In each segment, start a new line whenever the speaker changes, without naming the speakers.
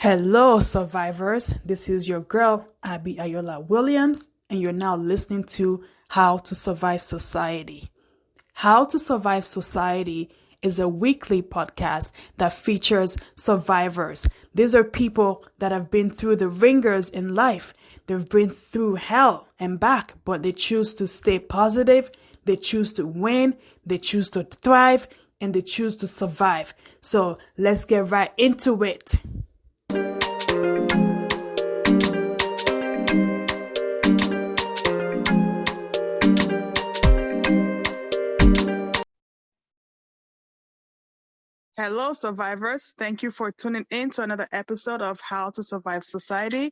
Hello, survivors. This is your girl, Abby Ayola Williams, and you're now listening to How to Survive Society. How to Survive Society is a weekly podcast that features survivors. These are people that have been through the ringers in life. They've been through hell and back, but they choose to stay positive. They choose to win. They choose to thrive, and they choose to survive. So let's get right into it. Hello, survivors. Thank you for tuning in to another episode of How to Survive Society.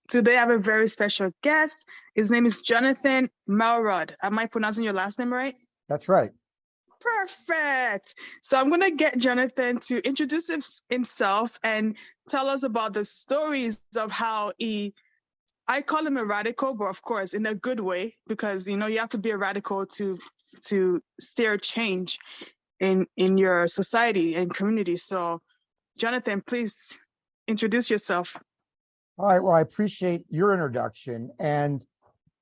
Today, I have a very special guest. His name is Johnathan Melrod. Am I pronouncing your last name right?
That's right.
Perfect. So I'm going to get Johnathan to introduce himself and tell us about the stories of how I call him a radical, but of course, in a good way, because, you have to be a radical to steer change in your society and community. So, Johnathan, please introduce yourself.
All right. Well, I appreciate your introduction. And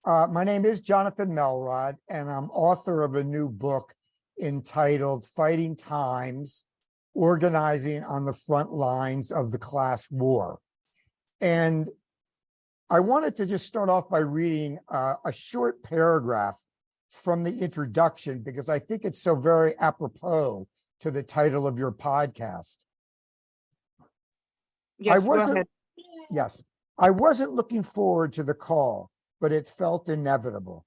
my name is Johnathan Melrod, and I'm author of a new book entitled Fighting Times, Organizing on the Front Lines of the Class War. And I wanted to just start off by reading a short paragraph from the introduction, because I think it's so very apropos to the title of your podcast.
Yes, go ahead.
Yes, I wasn't looking forward to the call, but it felt inevitable.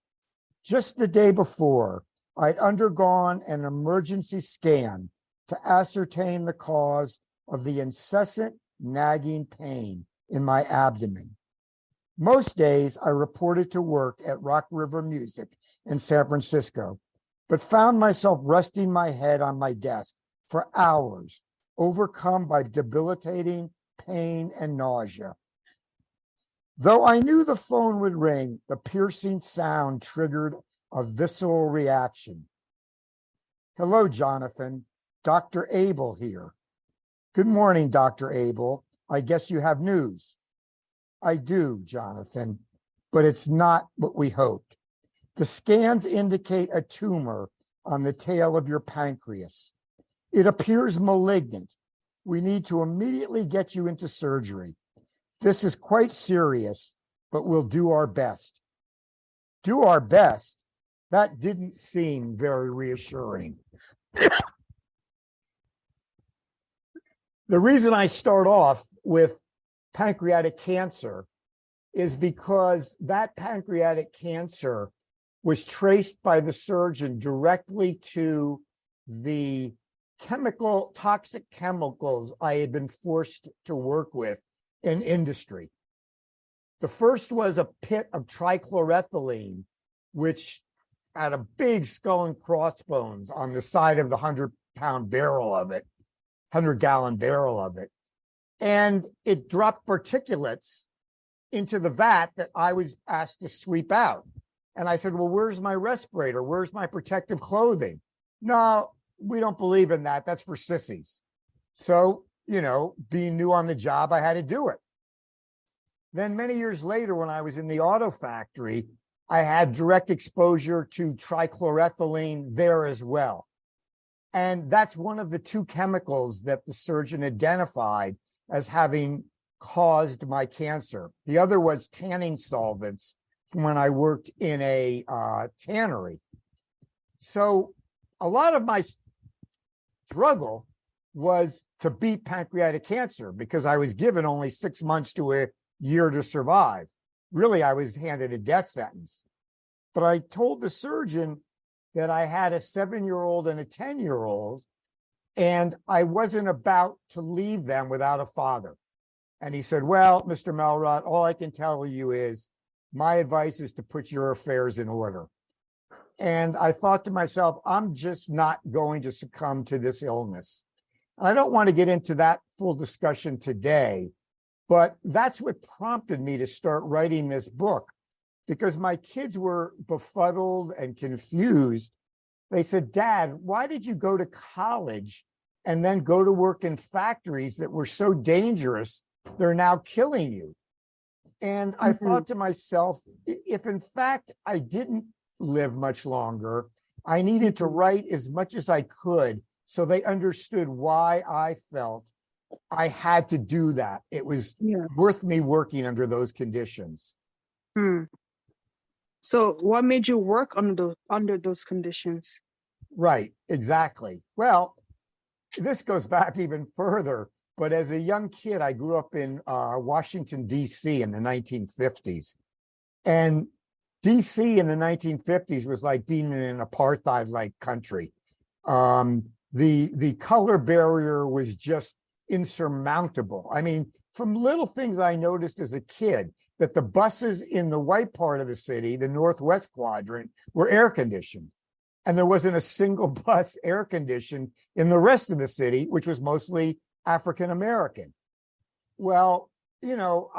Just the day before, I'd undergone an emergency scan to ascertain the cause of the incessant nagging pain in my abdomen. Most days, I reported to work at Rock River Music in San Francisco, but found myself resting my head on my desk for hours, overcome by debilitating pain and nausea. Though I knew the phone would ring, the piercing sound triggered a visceral reaction. Hello, Johnathan. Dr. Abel here. Good morning, Dr. Abel. I guess you have news. I do, Johnathan, but it's not what we hoped. The scans indicate a tumor on the tail of your pancreas. It appears malignant. We need to immediately get you into surgery. This is quite serious, but we'll do our best. Do our best? That didn't seem very reassuring. The reason I start off with pancreatic cancer is because that pancreatic cancer was traced by the surgeon directly to the toxic chemicals I had been forced to work with in industry. The first was a pit of trichloroethylene, which had a big skull and crossbones on the side of the 100-pound barrel of it, 100-gallon barrel of it. And it dropped particulates into the vat that I was asked to sweep out. And I said, well, where's my respirator? Where's my protective clothing? No, we don't believe in that. That's for sissies. So, being new on the job, I had to do it. Then many years later, when I was in the auto factory, I had direct exposure to trichloroethylene there as well. And that's one of the two chemicals that the surgeon identified as having caused my cancer. The other was tanning solvents from when I worked in a tannery. So a lot of my struggle was to beat pancreatic cancer because I was given only 6 months to a year to survive. Really, I was handed a death sentence. But I told the surgeon that I had a 7-year-old and a 10-year-old, and I wasn't about to leave them without a father. And he said, well, Mr. Melrod, all I can tell you is my advice is to put your affairs in order. And I thought to myself, I'm just not going to succumb to this illness. And I don't want to get into that full discussion today, but that's what prompted me to start writing this book, because my kids were befuddled and confused. They said, Dad, why did you go to college and then go to work in factories that were so dangerous they're now killing you. And I thought to myself, if in fact I didn't live much longer, I needed to write as much as I could so they understood why I felt I had to do that. It was worth me working under those conditions.
So what made you work under those conditions?
Right, exactly. Well, this goes back even further, but as a young kid, I grew up in Washington, D.C. in the 1950s. And D.C. in the 1950s was like being in an apartheid-like country. The color barrier was just insurmountable. I mean, from little things I noticed as a kid, that the buses in the white part of the city, the Northwest quadrant, were air conditioned. And there wasn't a single bus air conditioned in the rest of the city, which was mostly African American. Well, you know,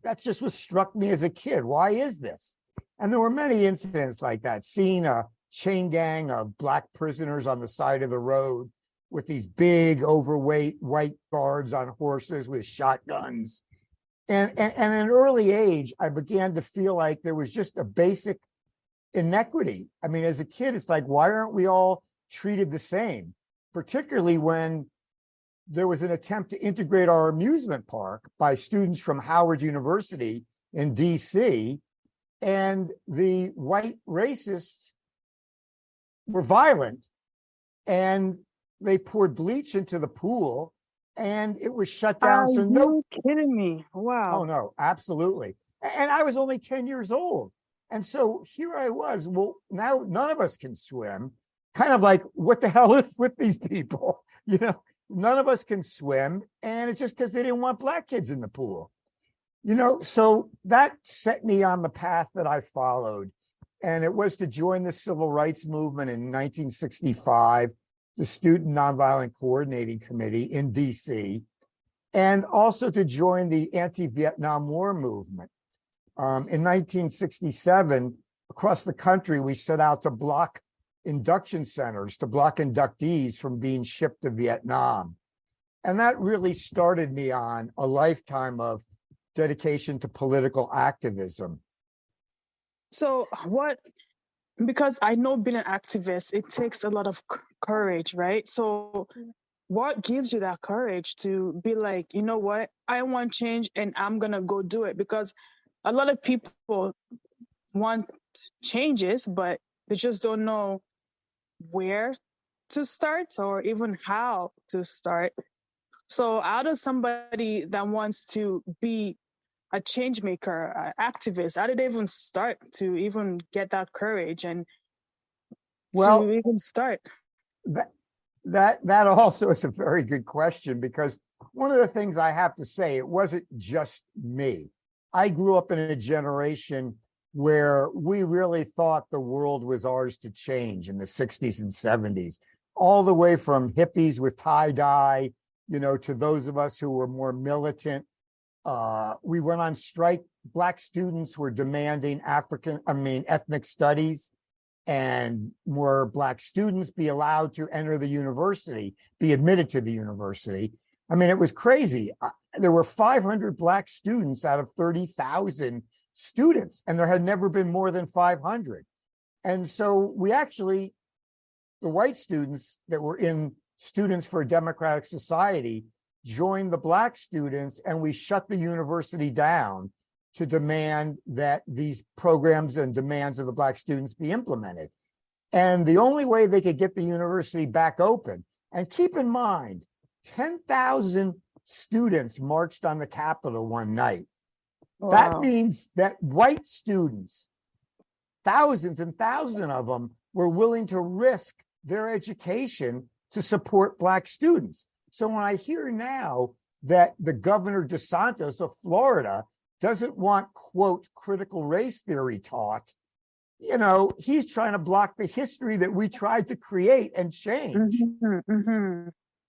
that's just what struck me as a kid. Why is this? And there were many incidents like that, seeing a chain gang of Black prisoners on the side of the road with these big, overweight white guards on horses with shotguns. And at an early age, I began to feel like there was just a basic inequity. I mean, as a kid, it's like, why aren't we all treated the same? Particularly when there was an attempt to integrate our amusement park by students from Howard University in DC, and the white racists were violent, and they poured bleach into the pool, and it was shut down.
Are you kidding me? Wow.
Oh, no, absolutely. And I was only 10 years old. And so here I was. Well, now none of us can swim. Kind of like, what the hell is with these people? You know, none of us can swim. And it's just because they didn't want Black kids in the pool. You know, so that set me on the path that I followed. And it was to join the Civil Rights Movement in 1965, the Student Nonviolent Coordinating Committee in DC, and also to join the anti-Vietnam War movement. In 1967, across the country, we set out to block induction centers, to block inductees from being shipped to Vietnam. And that really started me on a lifetime of dedication to political activism.
So because I know being an activist, it takes a lot of courage, right? So what gives you that courage to be like, you know what, I want change and I'm going to go do it? Because a lot of people want changes, but they just don't know where to start or even how to start. So how does somebody that wants to be a change maker, an activist, how did they even start to even get that courage and to even start?
That also is a very good question, because one of the things I have to say, it wasn't just me. I grew up in a generation where we really thought the world was ours to change in the 60s and 70s, all the way from hippies with tie-dye, you know, to those of us who were more militant. We went on strike. Black students were demanding ethnic studies, and more Black students be allowed to enter the university, be admitted to the university. I mean, it was crazy. There were 500 Black students out of 30,000 students, and there had never been more than 500. And so the white students that were in Students for a Democratic Society joined the Black students, and we shut the university down to demand that these programs and demands of the Black students be implemented. And the only way they could get the university back open, and keep in mind, 10,000 students marched on the Capitol one night. Wow. That means that white students, thousands and thousands of them, were willing to risk their education to support Black students. So when I hear now that the Governor DeSantis of Florida doesn't want, quote, critical race theory taught, you know, he's trying to block the history that we tried to create and change.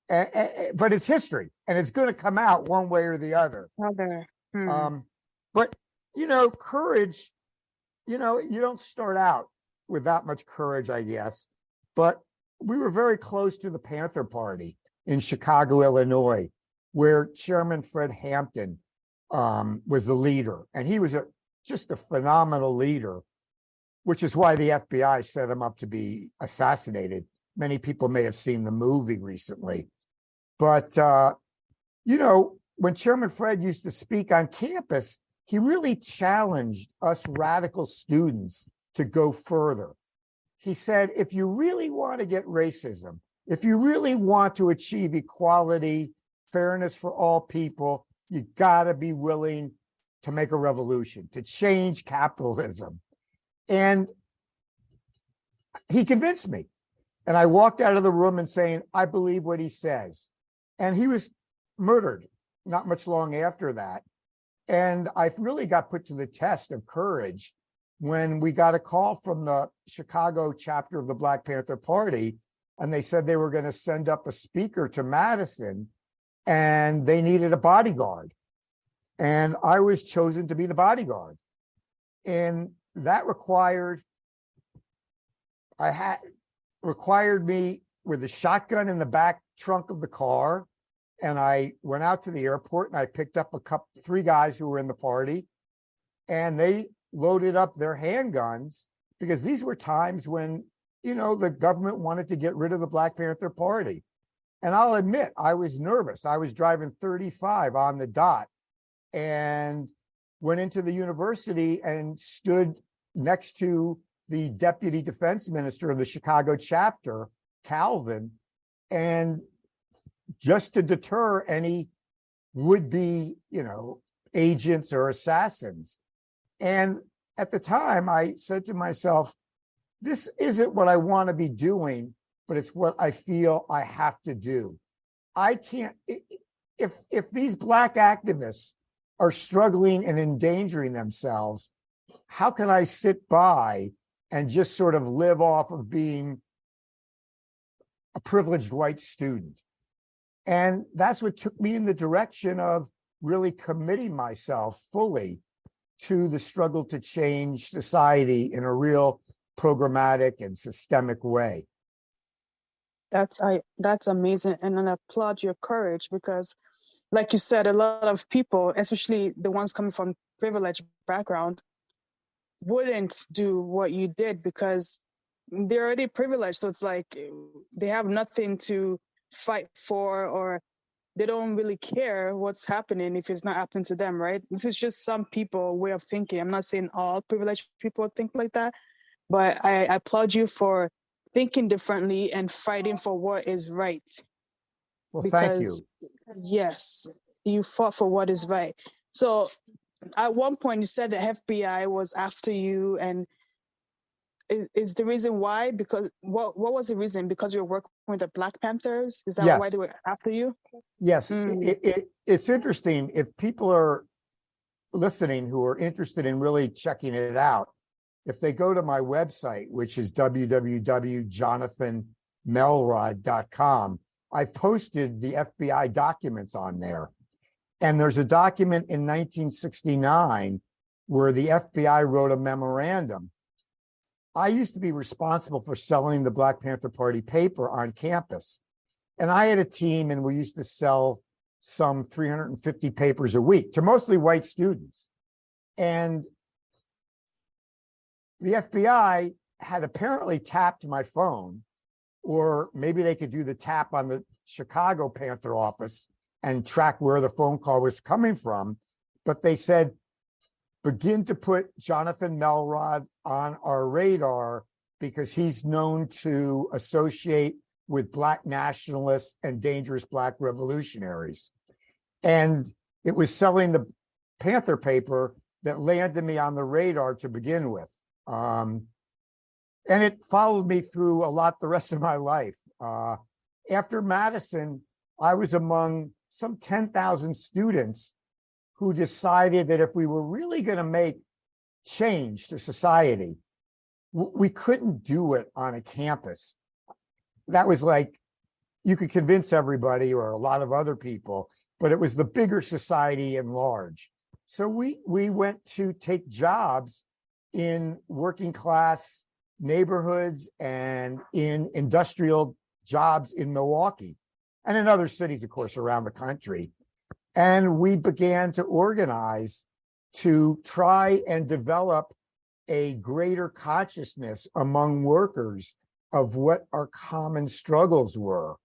But it's history, and it's going to come out one way or the other. But, you know, courage, you know, you don't start out with that much courage, I guess. But we were very close to the Panther Party in Chicago, Illinois. where Chairman Fred Hampton was the leader. And he was just a phenomenal leader, which is why the FBI set him up to be assassinated. Many people may have seen the movie recently. But, when Chairman Fred used to speak on campus, he really challenged us radical students to go further. He said, if you really want to get racism, if you really want to achieve equality, fairness for all people, you got to be willing to make a revolution, to change capitalism. And he convinced me. And I walked out of the room and saying, I believe what he says. And he was murdered not much long after that. And I really got put to the test of courage when we got a call from the Chicago chapter of the Black Panther Party, and they said they were going to send up a speaker to Madison, and they needed a bodyguard. And I was chosen to be the bodyguard. And that required me with a shotgun in the back trunk of the car. And I went out to the airport and I picked up three guys who were in the party, and they loaded up their handguns, because these were times when, the government wanted to get rid of the Black Panther Party. And I'll admit, I was nervous. I was driving 35 on the dot and went into the university and stood next to the deputy defense minister of the Chicago chapter, Calvin, and just to deter any would-be, agents or assassins. And at the time, I said to myself, this isn't what I want to be doing, but it's what I feel I have to do. I can't, if these Black activists are struggling and endangering themselves, how can I sit by and just sort of live off of being a privileged white student? And that's what took me in the direction of really committing myself fully to the struggle to change society in a real programmatic and systemic way.
That's amazing. And I applaud your courage, because like you said, a lot of people, especially the ones coming from privileged background, wouldn't do what you did because they're already privileged. So it's like they have nothing to fight for, or they don't really care what's happening if it's not happening to them, right? This is just some people way of thinking. I'm not saying all privileged people think like that, but I applaud you for thinking differently and fighting for what is right.
Well,
Because,
thank you.
yes, you fought for what is right. So at one point you said the FBI was after you, and is the reason why? Because what was the reason? Because you were working with the Black Panthers? Is that
Yes.
why they were after you?
Yes. It's interesting. If people are listening who are interested in really checking it out, if they go to my website, which is www.jonathanmelrod.com, I posted the FBI documents on there. And there's a document in 1969 where the FBI wrote a memorandum. I used to be responsible for selling the Black Panther Party paper on campus. And I had a team, and we used to sell some 350 papers a week to mostly white students. And the FBI had apparently tapped my phone, or maybe they could do the tap on the Chicago Panther office and track where the phone call was coming from. But they said, begin to put Johnathan Melrod on our radar because he's known to associate with Black nationalists and dangerous Black revolutionaries. And it was selling the Panther paper that landed me on the radar to begin with. And it followed me through a lot the rest of my life. After Madison, I was among some 10,000 students who decided that if we were really going to make change to society, we couldn't do it on a campus. That was like, you could convince everybody or a lot of other people, but it was the bigger society in large. So we went to take jobs in working class neighborhoods and in industrial jobs in Milwaukee and in other cities, of course, around the country. And we began to organize to try and develop a greater consciousness among workers of what our common struggles were.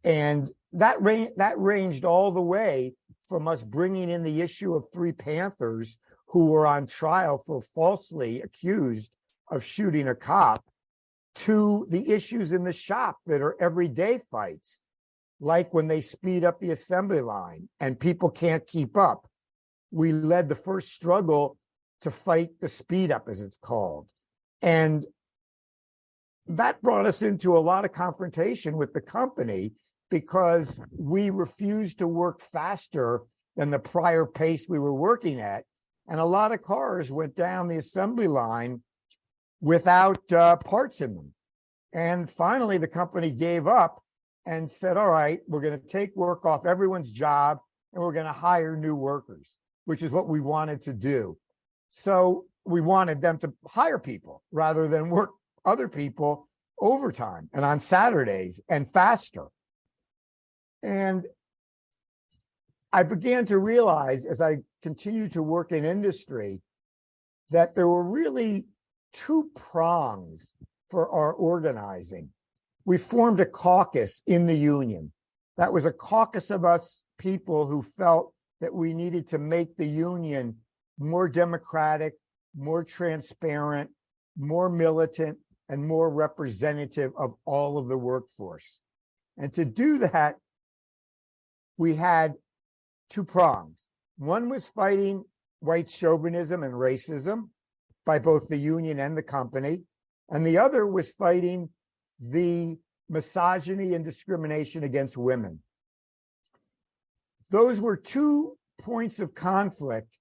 And that ranged all the way from us bringing in the issue of 3 Panthers who were on trial for falsely accused of shooting a cop, to the issues in the shop that are everyday fights, like when they speed up the assembly line and people can't keep up. We led the first struggle to fight the speed up, as it's called. And that brought us into a lot of confrontation with the company because we refused to work faster than the prior pace we were working at. And a lot of cars went down the assembly line without parts in them. And finally, the company gave up and said, all right, we're going to take work off everyone's job and we're going to hire new workers, which is what we wanted to do. So we wanted them to hire people rather than work other people overtime and on Saturdays and faster. And I began to realize as I continued to work in industry that there were really 2 prongs for our organizing. We formed a caucus in the union. That was a caucus of us people who felt that we needed to make the union more democratic, more transparent, more militant, and more representative of all of the workforce. And to do that, we had 2 prongs. One was fighting white chauvinism and racism by both the union and the company. And the other was fighting the misogyny and discrimination against women. Those were 2 points of conflict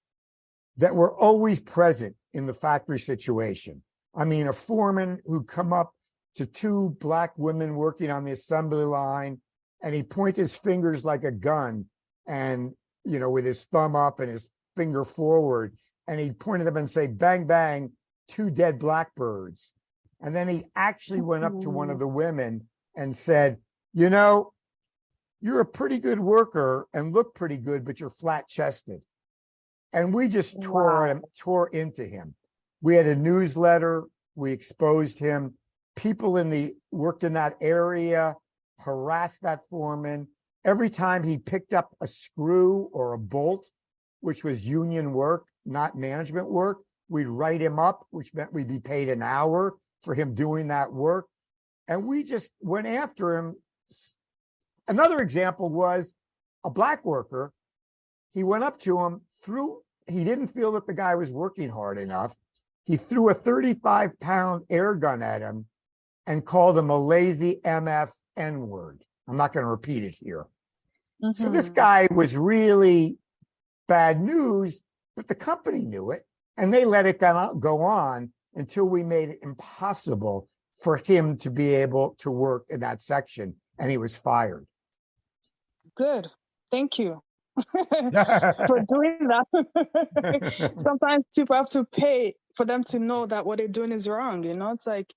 that were always present in the factory situation. I mean, a foreman who'd come up to 2 black women working on the assembly line, and he pointed his fingers like a gun, and, you know, with his thumb up and his finger forward, and he pointed them and say, bang, bang, 2 dead blackbirds. And then he actually went up to one of the women and said, you know, you're a pretty good worker and look pretty good, but you're flat chested. And we just tore into him. We had a newsletter. We exposed him. People worked in that area, harassed that foreman. Every time he picked up a screw or a bolt, which was union work, not management work, we'd write him up, which meant we'd be paid an hour for him doing that work. And we just went after him. Another example was a black worker. He went up to him, he didn't feel that the guy was working hard enough. He threw a 35-pound air gun at him and called him a lazy MF N-word. I'm not going to repeat it here. Mm-hmm. So this guy was really bad news, but the company knew it, and they let it go on until we made it impossible for him to be able to work in that section, and he was fired.
Good. Thank you for doing that. Sometimes people have to pay for them to know that what they're doing is wrong. You know, it's like,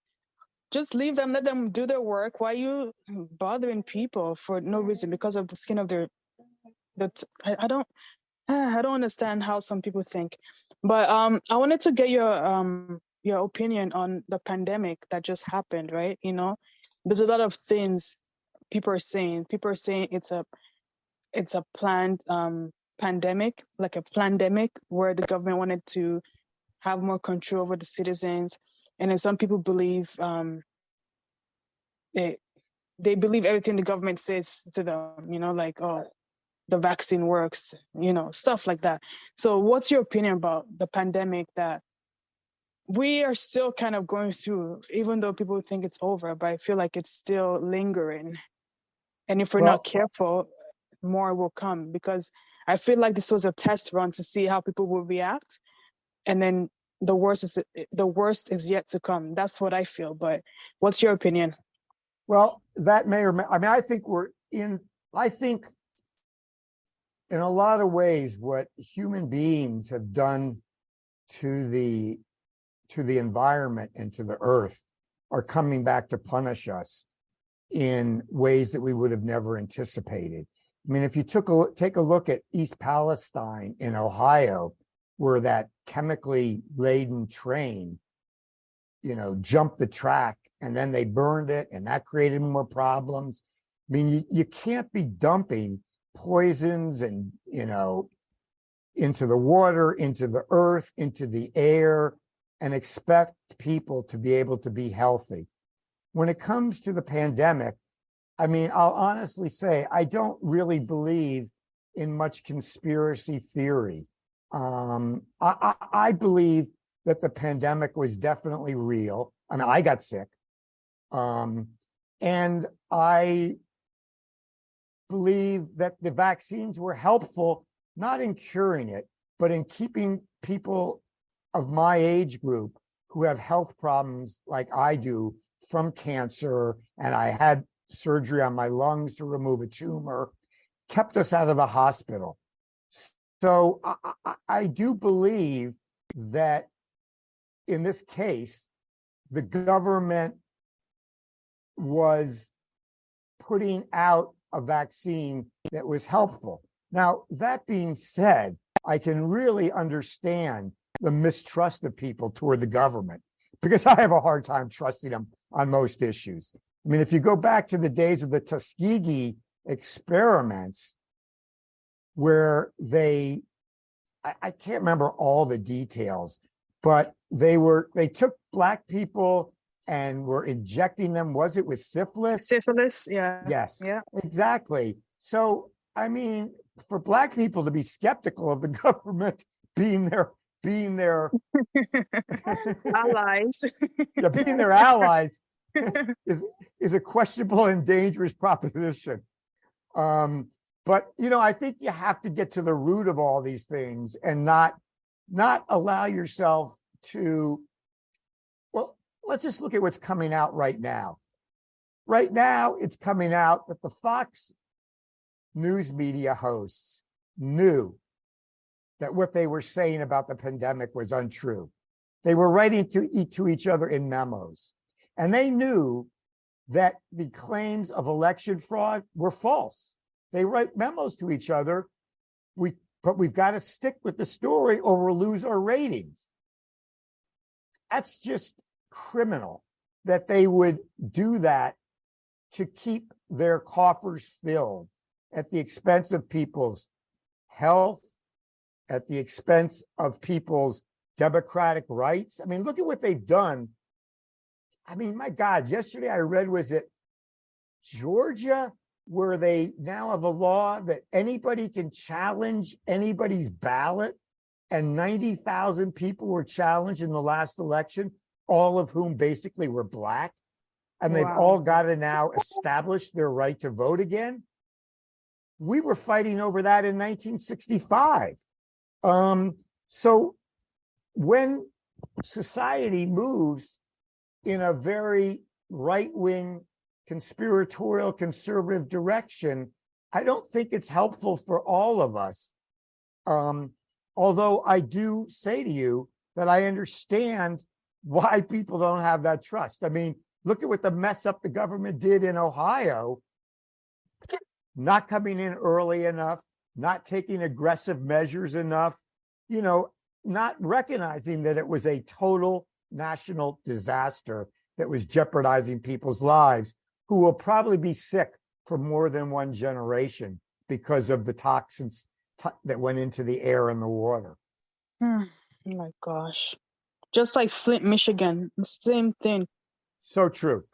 just leave them, let them do their work. Why are you bothering people for no reason because of the skin of their? I don't understand how some people think. But I wanted to get your opinion on the pandemic that just happened, right? You know, there's a lot of things people are saying. People are saying it's a planned pandemic, like a plandemic, where the government wanted to have more control over the citizens. And then some people believe they believe everything the government says to them, you know, like, oh, the vaccine works, you know, stuff like that. So what's your opinion about the pandemic that we are still kind of going through, even though people think it's over, but I feel like it's still lingering. And if we're not careful, more will come, because I feel like this was a test run to see how people will react. And then the worst is yet to come. That's what I feel. But what's your opinion?
Well, that may or may, I mean, I think in a lot of ways, what human beings have done to the environment and to the earth are coming back to punish us in ways that we would have never anticipated. I mean, if you take a look at East Palestine in Ohio, where that chemically laden train, jumped the track and then they burned it and that created more problems. I mean, you can't be dumping poisons and, into the water, into the earth, into the air, and expect people to be able to be healthy. When it comes to the pandemic, I mean, I'll honestly say I don't really believe in much conspiracy theory. I believe that the pandemic was definitely real. I mean, I got sick. And I believe that the vaccines were helpful, not in curing it, but in keeping people of my age group who have health problems like I do from cancer, and I had surgery on my lungs to remove a tumor, kept us out of the hospital. So I do believe that in this case, the government was putting out a vaccine that was helpful. Now, that being said, I can really understand the mistrust of people toward the government because I have a hard time trusting them on most issues. I mean, if you go back to the days of the Tuskegee experiments, where I can't remember all the details, but they took Black people and were injecting them, was it with syphilis?
Syphilis, yeah.
Yes,
yeah,
exactly. So, I mean, for Black people to be skeptical of the government being their
allies,
yeah, being their allies is a questionable and dangerous proposition. But I think you have to get to the root of all these things and not allow yourself to. Well, let's just look at what's coming out right now. Right now, it's coming out that the Fox News media hosts knew that what they were saying about the pandemic was untrue. They were writing to each other in memos, and they knew that the claims of election fraud were false. They write memos to each other, but we've got to stick with the story or we'll lose our ratings. That's just criminal that they would do that to keep their coffers filled at the expense of people's health, at the expense of people's democratic rights. I mean, look at what they've done. I mean, my God, yesterday I read, was it Georgia, where they now have a law that anybody can challenge anybody's ballot, and 90,000 people were challenged in the last election, all of whom basically were Black, and they've all got to now establish their right to vote again. We were fighting over that in 1965. So when society moves in a very right-wing, conspiratorial, conservative direction, I don't think it's helpful for all of us. Although I do say to you that I understand why people don't have that trust. I mean, look at what the mess up the government did in Ohio, not coming in early enough, not taking aggressive measures enough, not recognizing that it was a total national disaster that was jeopardizing people's lives, who will probably be sick for more than one generation because of the toxins that went into the air and the water.
Oh my gosh. Just like Flint, Michigan, the same thing.
So true.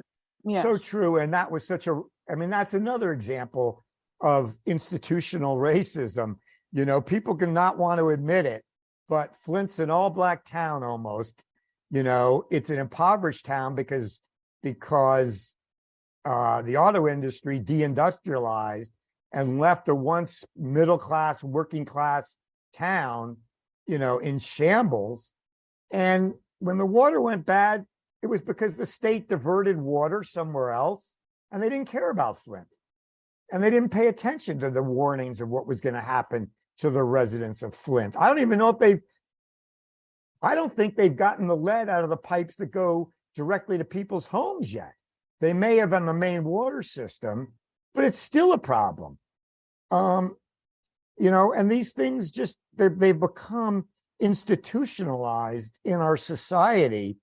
Yeah.
So true. And that was that's another example of institutional racism. People can not want to admit it, but Flint's an all-Black town almost. It's an impoverished town because the auto industry deindustrialized and left a once middle-class, working-class town, in shambles. And when the water went bad, it was because the state diverted water somewhere else, and they didn't care about Flint. And they didn't pay attention to the warnings of what was going to happen to the residents of Flint. I don't think they've gotten the lead out of the pipes that go directly to people's homes yet. They may have on the main water system, but it's still a problem. And these things just, they've become institutionalized in our society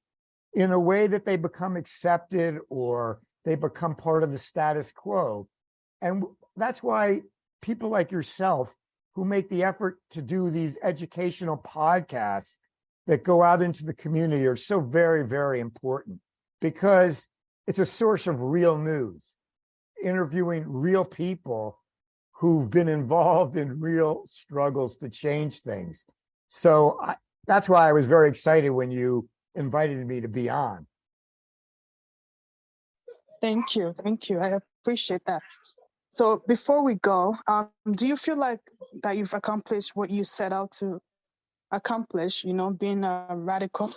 in a way that they become accepted or they become part of the status quo. And that's why people like yourself who make the effort to do these educational podcasts that go out into the community are so very, very important, because it's a source of real news, interviewing real people who've been involved in real struggles to change things. So that's why I was very excited when you invited me to be on.
Thank you. I appreciate that. So before we go, do you feel like that you've accomplished what you set out to accomplish, being a radical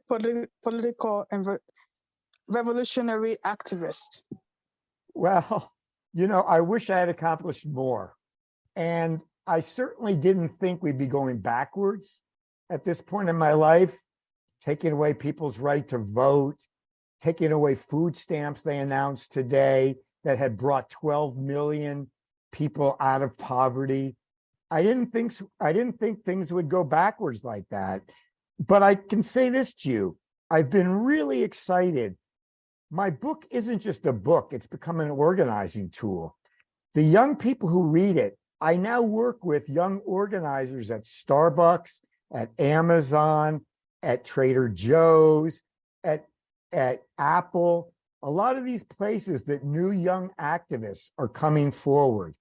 political and revolutionary activist?
Well, I wish I had accomplished more. And I certainly didn't think we'd be going backwards at this point in my life, taking away people's right to vote, taking away food stamps they announced today that had brought 12 million people out of poverty. I didn't think things would go backwards like that. But I can say this to you. I've been really excited. My book isn't just a book, it's become an organizing tool. The young people who read it, I now work with young organizers at Starbucks, at Amazon, at Trader Joe's, at Apple, a lot of these places that new young activists are coming forward.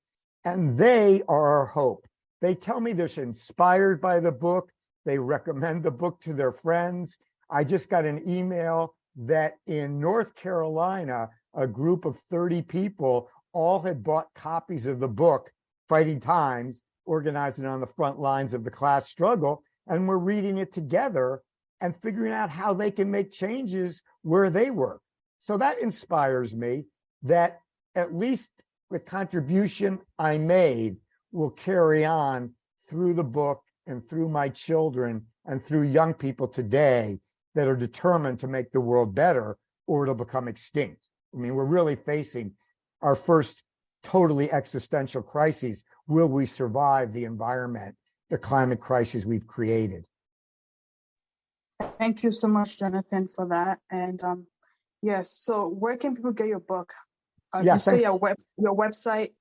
And they are our hope. They tell me they're inspired by the book. They recommend the book to their friends. I just got an email that in North Carolina, a group of 30 people all had bought copies of the book, Fighting Times, organizing on the front lines of the class struggle, and we're reading it together and figuring out how they can make changes where they work. So that inspires me that at least the contribution I made will carry on through the book and through my children and through young people today that are determined to make the world better, or it'll become extinct. I mean, we're really facing our first totally existential crises. Will we survive the environment, the climate crisis we've created?
Thank you so much, Johnathan, for that. And yes, so where can people get your book? You say your website.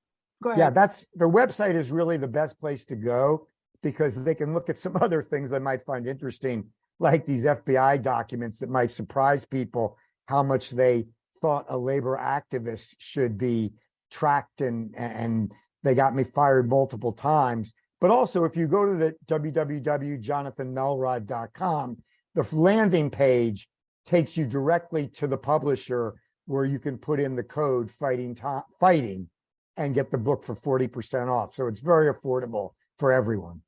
Go ahead.
Yeah, the website is really the best place to go, because they can look at some other things they might find interesting, like these FBI documents that might surprise people how much they thought a labor activist should be tracked, and they got me fired multiple times. But also, if you go to the www.jonathanmelrod.com, the landing page takes you directly to the publisher, where you can put in the code fighting and get the book for 40% off. So it's very affordable for everyone.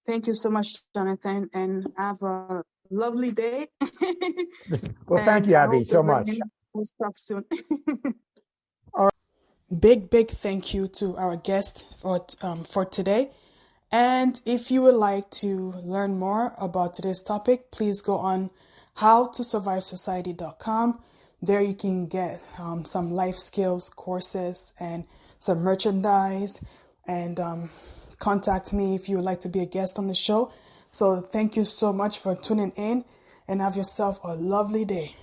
Thank you so much, Johnathan, and have a lovely day.
Well, thank you, Abby, so much.
We'll talk soon.
Big thank you to our guest for today. And if you would like to learn more about today's topic, please go on howtosurvivesociety.com. There you can get some life skills courses and some merchandise, and contact me if you would like to be a guest on the show. So thank you so much for tuning in, and have yourself a lovely day.